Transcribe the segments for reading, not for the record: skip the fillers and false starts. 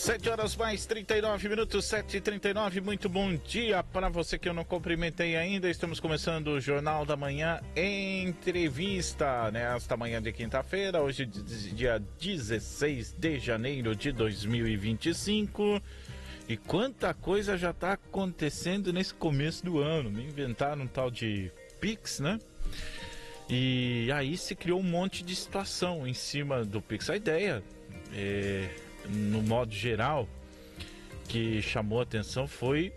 7 horas mais 39 minutos, 7h39, muito bom dia para você que eu não cumprimentei ainda. Estamos começando o Jornal da Manhã Entrevista, nesta manhã de quinta-feira, hoje dia 16 de janeiro de 2025. E quanta coisa já está acontecendo nesse começo do ano. Me inventaram um tal de Pix, né? E aí se criou um monte de situação em cima do Pix. A ideia no modo geral, que chamou a atenção foi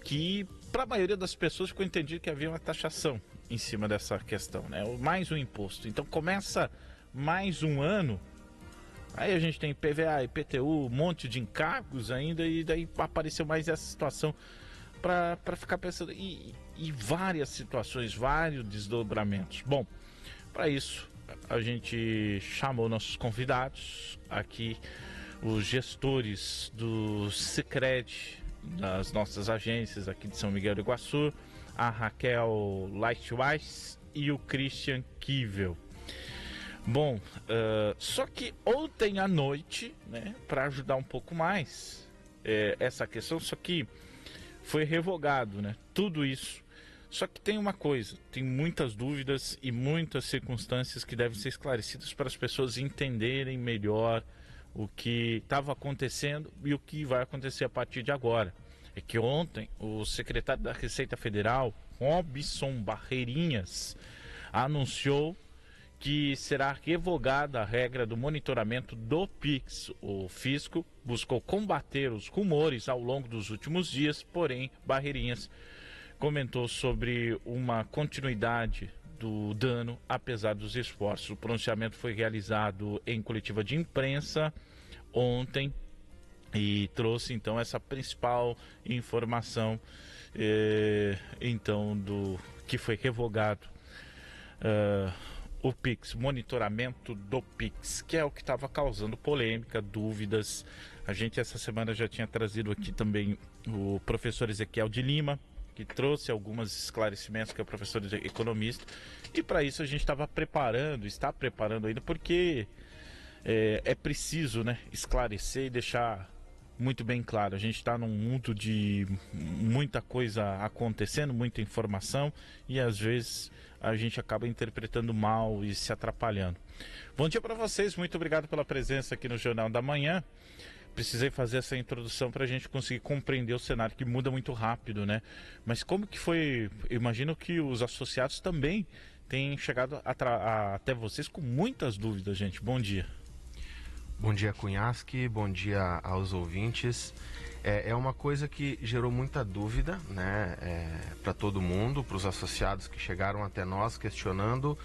que, para a maioria das pessoas, ficou entendido que havia uma taxação em cima dessa questão, né? Mais um imposto. Então começa mais um ano, aí a gente tem IPVA, IPTU, um monte de encargos ainda, e daí apareceu mais essa situação para ficar pensando, e várias situações, vários desdobramentos. Bom, para isso a gente chamou nossos convidados aqui, os gestores do Sicredi, das nossas agências aqui de São Miguel do Iguaçu, a Raquel Leitweiss e o Christian Kivel. Bom, só que ontem à noite, né, para ajudar um pouco mais essa questão, só que foi revogado, né, tudo isso. Só que tem uma coisa, tem muitas dúvidas e muitas circunstâncias que devem ser esclarecidas para as pessoas entenderem melhor o que estava acontecendo e o que vai acontecer a partir de agora. É que ontem o secretário da Receita Federal, Robson Barreirinhas, anunciou que será revogada a regra do monitoramento do Pix. O fisco buscou combater os rumores ao longo dos últimos dias, porém Barreirinhas comentou sobre uma continuidade do dano, apesar dos esforços. O pronunciamento foi realizado em coletiva de imprensa ontem e trouxe então essa principal informação então do que foi revogado o Pix, monitoramento do Pix, que é o que estava causando polêmica, dúvidas. A gente essa semana já tinha trazido aqui também o professor Ezequiel de Lima, que trouxe alguns esclarecimentos, que é o professor economista, e para isso a gente está preparando ainda, porque é preciso, né, esclarecer e deixar muito bem claro. A gente está num mundo de muita coisa acontecendo, muita informação, e às vezes a gente acaba interpretando mal e se atrapalhando. Bom dia para vocês, muito obrigado pela presença aqui no Jornal da Manhã. Precisei fazer essa introdução para a gente conseguir compreender o cenário, que muda muito rápido, né? Mas como que foi? Eu imagino que os associados também têm chegado até vocês com muitas dúvidas, gente. Bom dia. Bom dia, Cunhasque. Bom dia aos ouvintes. É uma coisa que gerou muita dúvida, né? Para todo mundo, para os associados que chegaram até nós questionando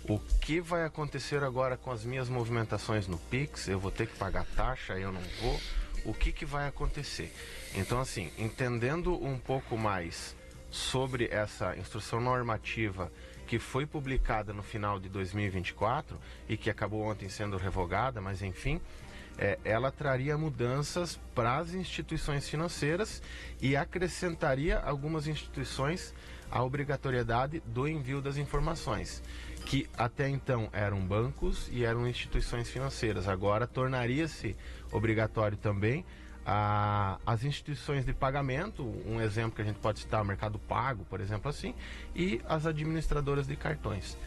o que vai acontecer agora com as minhas movimentações no Pix. Eu vou ter que pagar taxa, eu não vou? O que vai acontecer? Então, assim, entendendo um pouco mais sobre essa instrução normativa que foi publicada no final de 2024 e que acabou ontem sendo revogada, mas enfim, ela traria mudanças para as instituições financeiras e acrescentaria algumas instituições a obrigatoriedade do envio das informações, que até então eram bancos e eram instituições financeiras. Agora tornaria-se obrigatório também as instituições de pagamento, um exemplo que a gente pode citar, o Mercado Pago, por exemplo, assim, e as administradoras de cartões.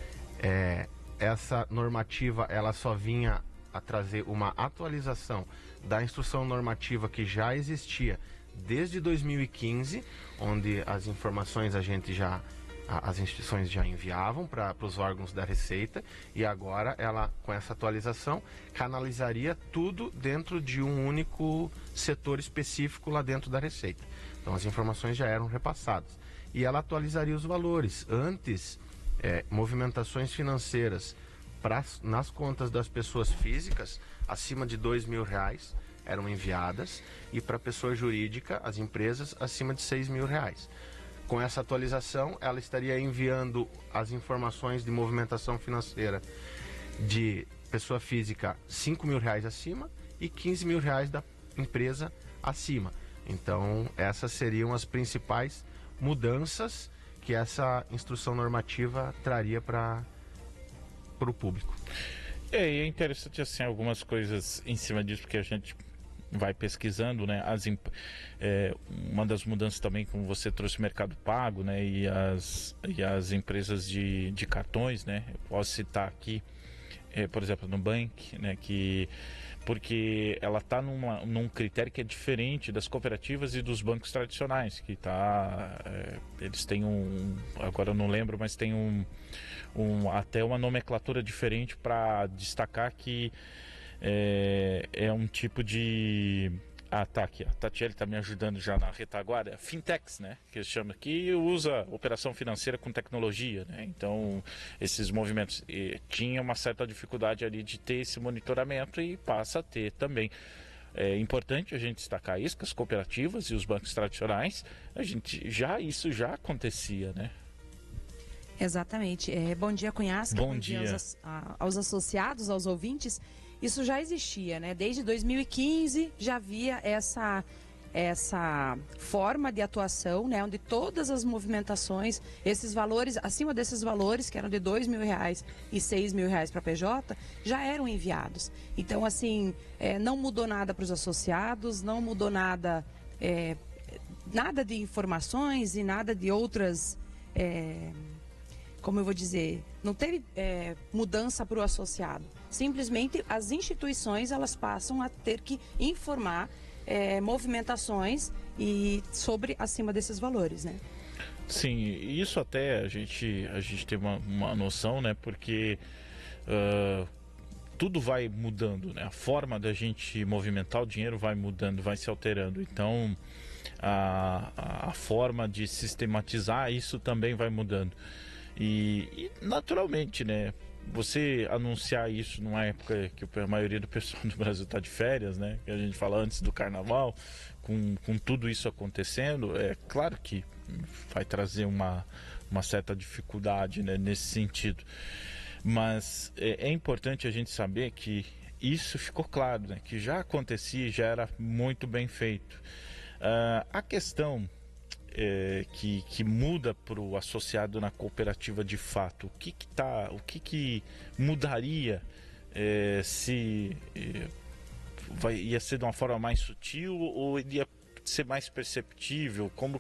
Essa normativa, ela só vinha a trazer uma atualização da instrução normativa que já existia desde 2015, onde as informações as instituições já enviavam para os órgãos da Receita, e agora ela, com essa atualização, canalizaria tudo dentro de um único setor específico lá dentro da Receita. Então as informações já eram repassadas e ela atualizaria os valores. Antes, movimentações financeiras nas contas das pessoas físicas acima de R$2.000 eram enviadas, e para pessoa jurídica, as empresas, acima de R$6.000. Com essa atualização, ela estaria enviando as informações de movimentação financeira de pessoa física R$5.000 acima e R$15.000 da empresa acima. Então, essas seriam as principais mudanças que essa instrução normativa traria para o público. É interessante, assim, algumas coisas em cima disso, porque a gente vai pesquisando, né? Uma das mudanças também, como você trouxe o Mercado Pago, né? E as empresas de cartões, né? Eu posso citar aqui, por exemplo, no Nubank, né? Porque ela está num critério que é diferente das cooperativas e dos bancos tradicionais, que eles têm agora eu não lembro, mas tem até uma nomenclatura diferente para destacar que é um tipo de... Ah, tá aqui, a Tatiele está me ajudando já na retaguarda. Fintechs, né? Que eles chamam, que usa operação financeira com tecnologia, né? Então, esses movimentos tinha uma certa dificuldade ali de ter esse monitoramento e passa a ter também. É importante a gente destacar isso, que as cooperativas e os bancos tradicionais, isso já acontecia, né? Exatamente. Bom dia, Cunhasca. Bom dia aos associados, aos ouvintes. Isso já existia, né? Desde 2015 já havia essa forma de atuação, né? Onde todas as movimentações, esses valores, acima desses valores, que eram de R$2.000 e R$6.000 para PJ, já eram enviados. Então, assim, não mudou nada para os associados, não mudou nada, nada de informações e nada de outras... como eu vou dizer, não teve mudança para o associado. Simplesmente as instituições elas passam a ter que informar movimentações e sobre acima desses valores, né? Sim, isso até a gente tem uma noção, né? Porque tudo vai mudando, né? A forma da gente movimentar o dinheiro vai mudando, vai se alterando. Então a forma de sistematizar isso também vai mudando. E naturalmente, né? Você anunciar isso numa época que a maioria do pessoal do Brasil está de férias, né? Que a gente fala antes do carnaval, com tudo isso acontecendo, é claro que vai trazer uma certa dificuldade, né, nesse sentido. Mas é importante a gente saber que isso ficou claro, né? Que já acontecia, já era muito bem feito. A questão... que muda para o associado na cooperativa de fato, o que mudaria se ia ser de uma forma mais sutil ou iria ser mais perceptível? Como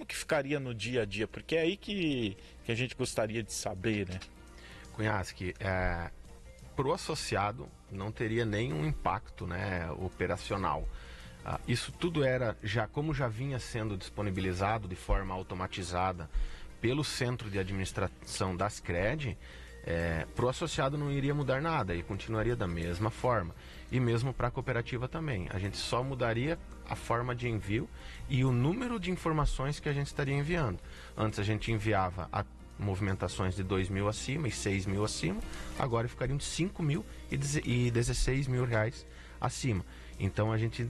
que ficaria no dia a dia? Porque é aí que a gente gostaria de saber, né? Cunhasque, para o associado não teria nenhum impacto, né, operacional. Isso tudo como já vinha sendo disponibilizado de forma automatizada pelo Centro de Administração das CRED, para o associado não iria mudar nada e continuaria da mesma forma. E mesmo para a cooperativa também. A gente só mudaria a forma de envio e o número de informações que a gente estaria enviando. Antes a gente enviava movimentações de R$2.000 acima e R$6.000 acima, agora ficariam de R$5.000 e R$16.000 acima. Então a gente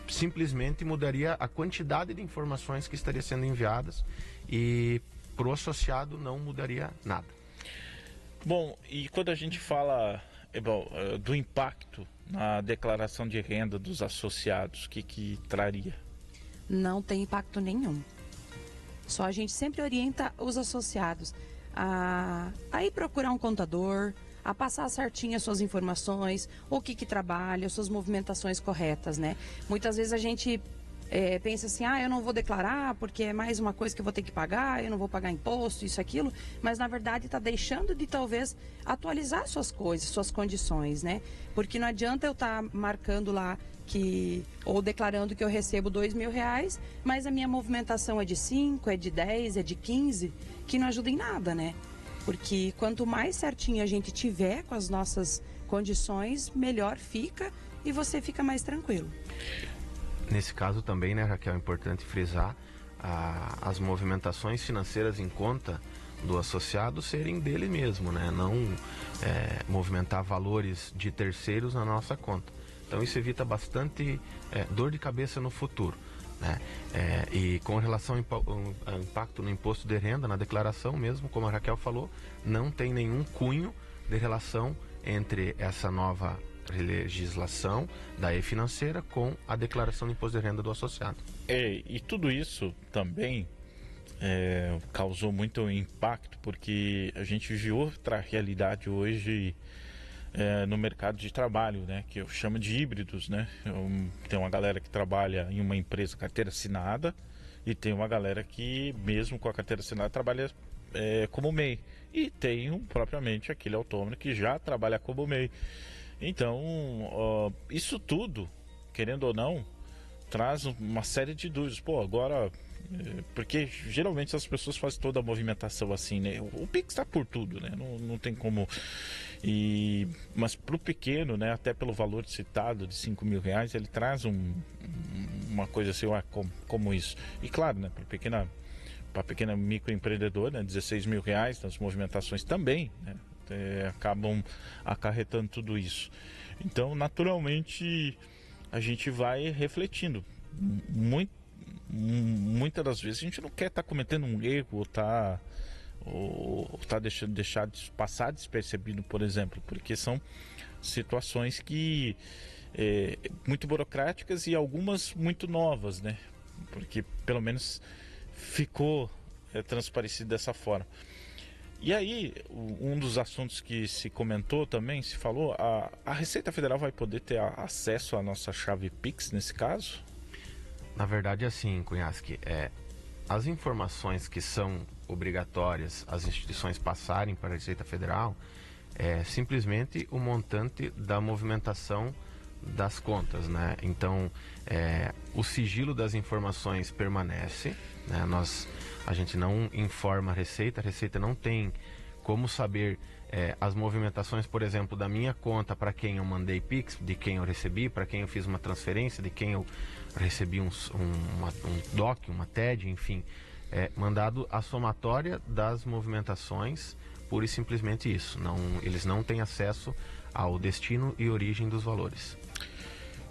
simplesmente mudaria a quantidade de informações que estaria sendo enviadas e para o associado não mudaria nada. Bom, e quando a gente fala do impacto na declaração de renda dos associados, o que traria? Não tem impacto nenhum. Só a gente sempre orienta os associados a ir procurar um contador, a passar certinho as suas informações, o que trabalha, as suas movimentações corretas, né? Muitas vezes a gente pensa assim, eu não vou declarar porque é mais uma coisa que eu vou ter que pagar, eu não vou pagar imposto, isso, aquilo, mas na verdade está deixando de talvez atualizar suas coisas, suas condições, né? Porque não adianta eu estar marcando lá ou declarando que eu recebo R$2.000, mas a minha movimentação é de 5, é de 10, é de 15, que não ajuda em nada, né? Porque quanto mais certinho a gente tiver com as nossas condições, melhor fica e você fica mais tranquilo. Nesse caso também, né, Raquel, é importante frisar as movimentações financeiras em conta do associado serem dele mesmo, né? Não movimentar valores de terceiros na nossa conta. Então isso evita bastante dor de cabeça no futuro. Né? E com relação ao impacto no imposto de renda, na declaração mesmo, como a Raquel falou, não tem nenhum cunho de relação entre essa nova legislação da e-financeira com a declaração do imposto de renda do associado. E tudo isso também causou muito impacto, porque a gente vive outra realidade hoje no mercado de trabalho, né, que eu chamo de híbridos, né? Tem uma galera que trabalha em uma empresa carteira assinada e tem uma galera que, mesmo com a carteira assinada, trabalha como MEI. E tem propriamente aquele autônomo que já trabalha como MEI. Então, isso tudo, querendo ou não, traz uma série de dúvidas. Pô, agora... porque geralmente as pessoas fazem toda a movimentação assim, né? O Pix está por tudo, né? Não tem como... Mas para o pequeno, né? Até pelo valor citado de R$ 5.000, ele traz uma coisa assim, como isso. E claro, né? Para pequena microempreendedor, né? R$ 16.000 nas movimentações também, né? Acabam acarretando tudo isso. Então, naturalmente, a gente vai refletindo. Muitas das vezes a gente não quer estar cometendo um erro ou tá deixar de passar despercebido, por exemplo, porque são situações que muito burocráticas e algumas muito novas, né? Porque pelo menos ficou transparecido dessa forma. E aí, um dos assuntos que se comentou também, se falou, a Receita Federal vai poder ter acesso à nossa chave Pix nesse caso? Na verdade, assim, Cunhasque, as informações que são obrigatórias as instituições passarem para a Receita Federal é simplesmente o montante da movimentação das contas, né? Então, o sigilo das informações permanece, né? A gente não informa a Receita não tem como saber as movimentações, por exemplo, da minha conta, para quem eu mandei Pix, de quem eu recebi, para quem eu fiz uma transferência, de quem eu recebi um DOC, uma TED, enfim, mandado a somatória das movimentações, pura e simplesmente isso. Eles não têm acesso ao destino e origem dos valores.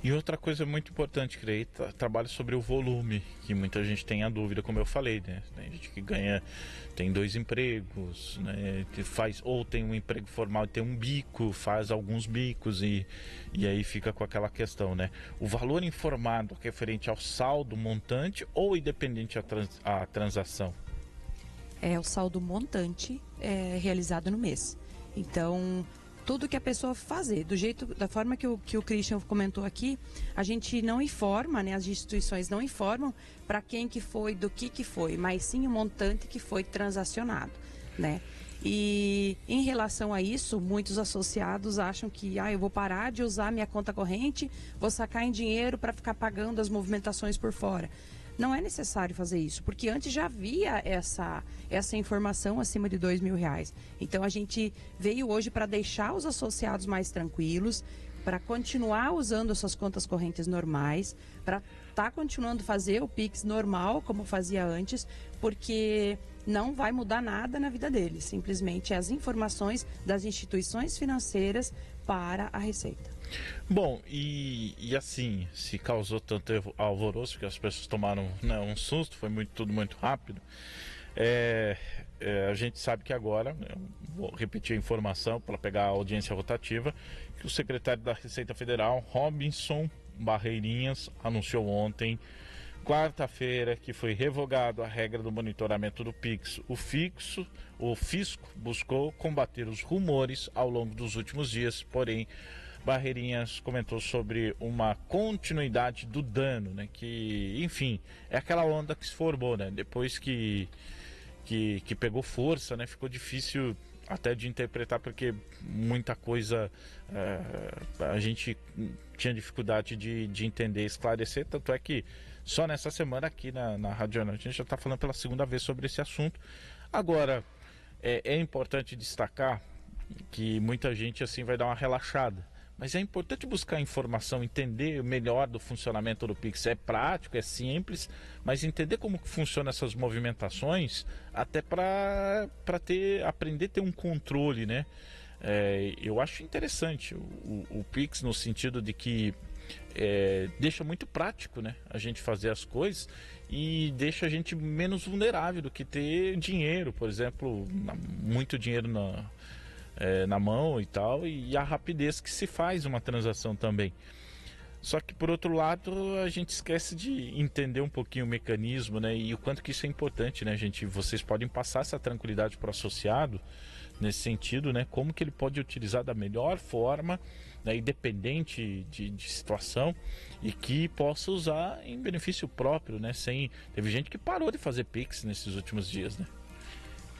E outra coisa muito importante, que aí trabalha sobre o volume, que muita gente tem a dúvida, como eu falei, né? Tem gente que tem 2 empregos, né? Ou tem um emprego formal e tem um bico, faz alguns bicos e aí fica com aquela questão, né? O valor informado referente ao saldo montante ou independente à transação? É o saldo montante realizado no mês. Então, tudo que a pessoa fazer, da forma que o Christian comentou aqui, a gente não informa, né? As instituições não informam para quem que foi, do que foi, mas sim o montante que foi transacionado, né? E em relação a isso, muitos associados acham que eu vou parar de usar minha conta corrente, vou sacar em dinheiro para ficar pagando as movimentações por fora. Não é necessário fazer isso, porque antes já havia essa informação acima de R$ 2.000. Então a gente veio hoje para deixar os associados mais tranquilos, para continuar usando as suas contas correntes normais, para estar continuando a fazer o Pix normal, como fazia antes, porque não vai mudar nada na vida deles. Simplesmente as informações das instituições financeiras para a Receita. Bom, e assim, se causou tanto alvoroço que as pessoas tomaram, né, um susto, foi tudo muito rápido, a gente sabe que agora, vou repetir a informação para pegar a audiência rotativa, que o secretário da Receita Federal, Robinson Barreirinhas, anunciou ontem, quarta-feira, que foi revogado a regra do monitoramento do Pix. O fisco buscou combater os rumores ao longo dos últimos dias, porém Barreirinhas comentou sobre uma continuidade do dano, né? Que, enfim, é aquela onda que se formou, né? Depois que pegou força, né? Ficou difícil até de interpretar, porque muita coisa a gente tinha dificuldade de entender, esclarecer, tanto é que só nessa semana aqui na Rádio Jornal a gente já está falando pela segunda vez sobre esse assunto. Agora, é importante destacar que muita gente assim vai dar uma relaxada. Mas é importante buscar informação, entender melhor do funcionamento do Pix. É prático, é simples, mas entender como que funcionam essas movimentações, até para aprender a ter um controle, né? Eu acho interessante o Pix no sentido de que deixa muito prático, né, a gente fazer as coisas e deixa a gente menos vulnerável do que ter dinheiro, por exemplo, muito dinheiro na mão e tal, e a rapidez que se faz uma transação também. Só que por outro lado a gente esquece de entender um pouquinho o mecanismo, né, e o quanto que isso é importante, né, gente. Vocês podem passar essa tranquilidade para o associado nesse sentido, né? Como que ele pode utilizar da melhor forma, né, independente de situação, e que possa usar em benefício próprio, né? Teve gente que parou de fazer Pix nesses últimos dias, né?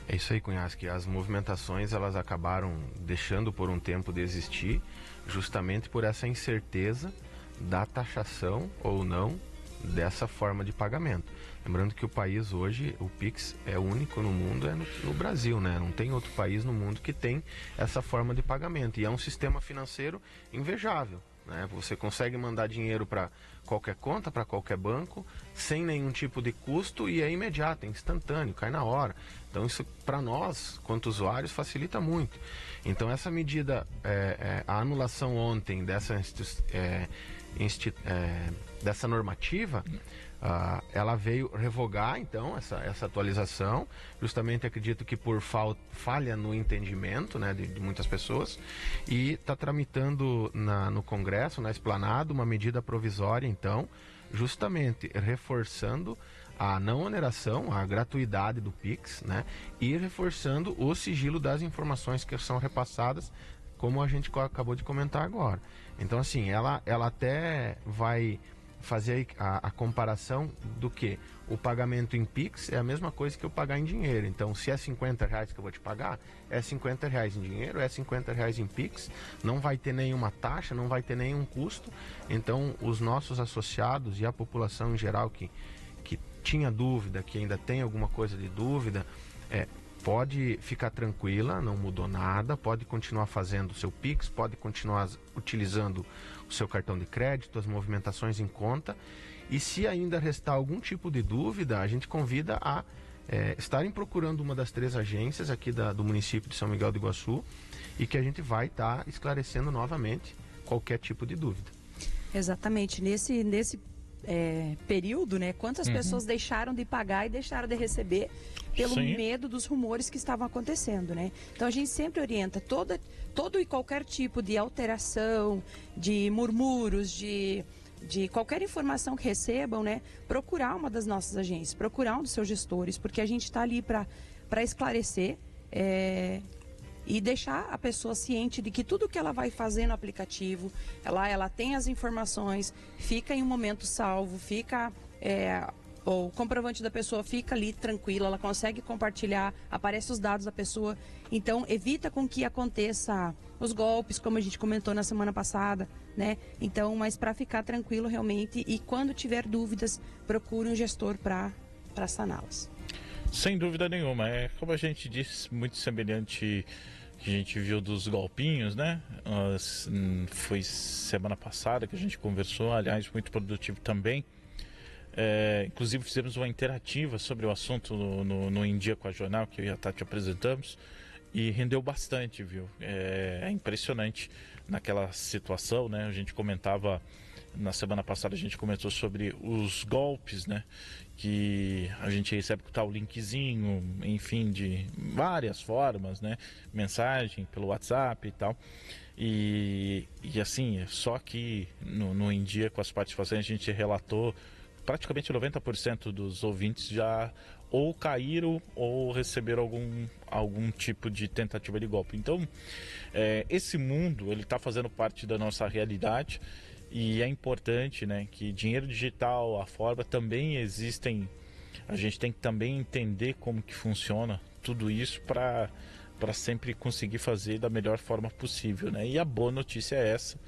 É isso aí, Cunhasque. As movimentações elas acabaram deixando por um tempo de existir, justamente por essa incerteza da taxação ou não dessa forma de pagamento. Lembrando que o país hoje, o Pix é único no mundo, é no Brasil, né? Não tem outro país no mundo que tem essa forma de pagamento. E é um sistema financeiro invejável, né? Você consegue mandar dinheiro para qualquer conta, para qualquer banco, sem nenhum tipo de custo, e é imediato, é instantâneo, cai na hora. Então isso para nós, quanto usuários, facilita muito. Então essa medida, a anulação ontem dessa normativa, ela veio revogar então essa atualização, justamente acredito que por falha no entendimento, né, de muitas pessoas, e está tramitando no Congresso, na Esplanada, uma medida provisória então, justamente reforçando a não oneração, a gratuidade do Pix, né, e reforçando o sigilo das informações que são repassadas, como a gente acabou de comentar agora. Então assim, ela até vai fazer a comparação do que o pagamento em Pix é a mesma coisa que eu pagar em dinheiro. Então, se é R$50 que eu vou te pagar, é R$50 em dinheiro, é R$50 em Pix, não vai ter nenhuma taxa, não vai ter nenhum custo. Então, os nossos associados e a população em geral que tinha dúvida, que ainda tem alguma coisa de dúvida, pode ficar tranquila, não mudou nada, pode continuar fazendo o seu Pix, pode continuar utilizando o seu cartão de crédito, as movimentações em conta, e se ainda restar algum tipo de dúvida, a gente convida a estarem procurando uma das 3 agências aqui do município de São Miguel do Iguaçu, e que a gente vai estar esclarecendo novamente qualquer tipo de dúvida. Exatamente, nesse período, né, quantas pessoas deixaram de pagar e deixaram de receber pelo medo dos rumores que estavam acontecendo, né? Então a gente sempre orienta todo e qualquer tipo de alteração, de murmúrios, de qualquer informação que recebam, né, procurar uma das nossas agências, procurar um dos seus gestores, porque a gente está ali para esclarecer e deixar a pessoa ciente de que tudo que ela vai fazer no aplicativo, ela tem as informações, fica em um momento salvo, fica o comprovante da pessoa fica ali tranquila, ela consegue compartilhar, aparece os dados da pessoa, então evita com que aconteça os golpes, como a gente comentou na semana passada, né? Então, mas para ficar tranquilo realmente, e quando tiver dúvidas, procure um gestor para saná-las. Sem dúvida nenhuma, como a gente disse, muito semelhante que a gente viu dos golpinhos, né? Foi semana passada que a gente conversou, aliás, muito produtivo também. Inclusive fizemos uma interativa sobre o assunto no Em Dia com a Jornal, que eu e a Tati apresentamos, e rendeu bastante, viu? É impressionante naquela situação, né? A gente comentava, na semana passada a gente comentou sobre os golpes, né? Que a gente recebe com tal linkzinho, enfim, de várias formas, né? Mensagem pelo WhatsApp e tal. E assim, só que no Em Dia com as participações a gente relatou praticamente 90% dos ouvintes já ou caíram ou receberam algum tipo de tentativa de golpe. Então, esse mundo, ele está fazendo parte da nossa realidade, e é importante, né, que dinheiro digital, a forma, também existem. A gente tem que também entender como que funciona tudo isso para sempre conseguir fazer da melhor forma possível, né? E a boa notícia é essa.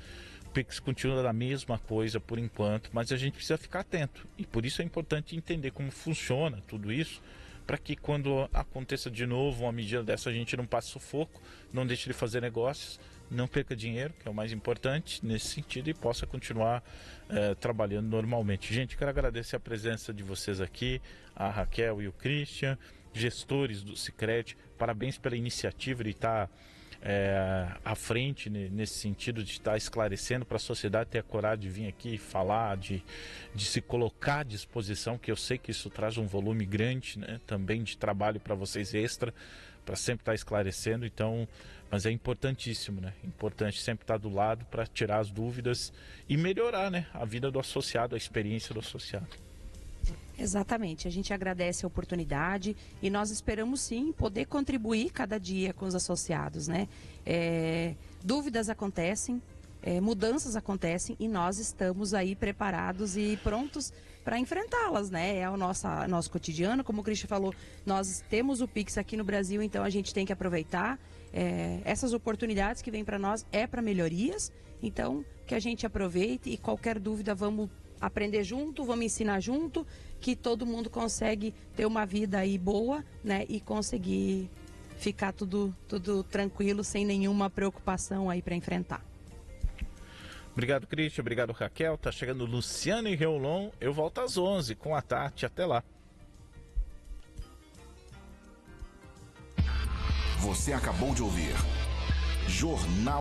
O Pix continua da mesma coisa por enquanto, mas a gente precisa ficar atento. E por isso é importante entender como funciona tudo isso, para que quando aconteça de novo uma medida dessa, a gente não passe sufoco, não deixe de fazer negócios, não perca dinheiro, que é o mais importante nesse sentido, e possa continuar trabalhando normalmente. Gente, quero agradecer a presença de vocês aqui, a Raquel e o Christian, gestores do Sicredi. Parabéns pela iniciativa de estar à frente nesse sentido, de estar esclarecendo para a sociedade, ter a coragem de vir aqui falar, de se colocar à disposição, que eu sei que isso traz um volume grande, né, também de trabalho para vocês extra, para sempre estar esclarecendo. Então, mas é importantíssimo, né? Importante sempre estar do lado para tirar as dúvidas e melhorar, né, a vida do associado, a experiência do associado. Exatamente, a gente agradece a oportunidade e nós esperamos sim poder contribuir cada dia com os associados, né? Dúvidas acontecem, mudanças acontecem e nós estamos aí preparados e prontos para enfrentá-las, né? É o nosso cotidiano, como o Christian falou, nós temos o Pix aqui no Brasil, então a gente tem que aproveitar essas oportunidades que vêm para nós, para melhorias, então que a gente aproveite e qualquer dúvida vamos aprender junto, vamos ensinar junto, que todo mundo consegue ter uma vida aí boa, né? E conseguir ficar tudo tranquilo, sem nenhuma preocupação aí para enfrentar. Obrigado, Christian. Obrigado, Raquel. Tá chegando Luciano e Reolon. Eu volto às 11 com a Tati. Até lá. Você acabou de ouvir Jornal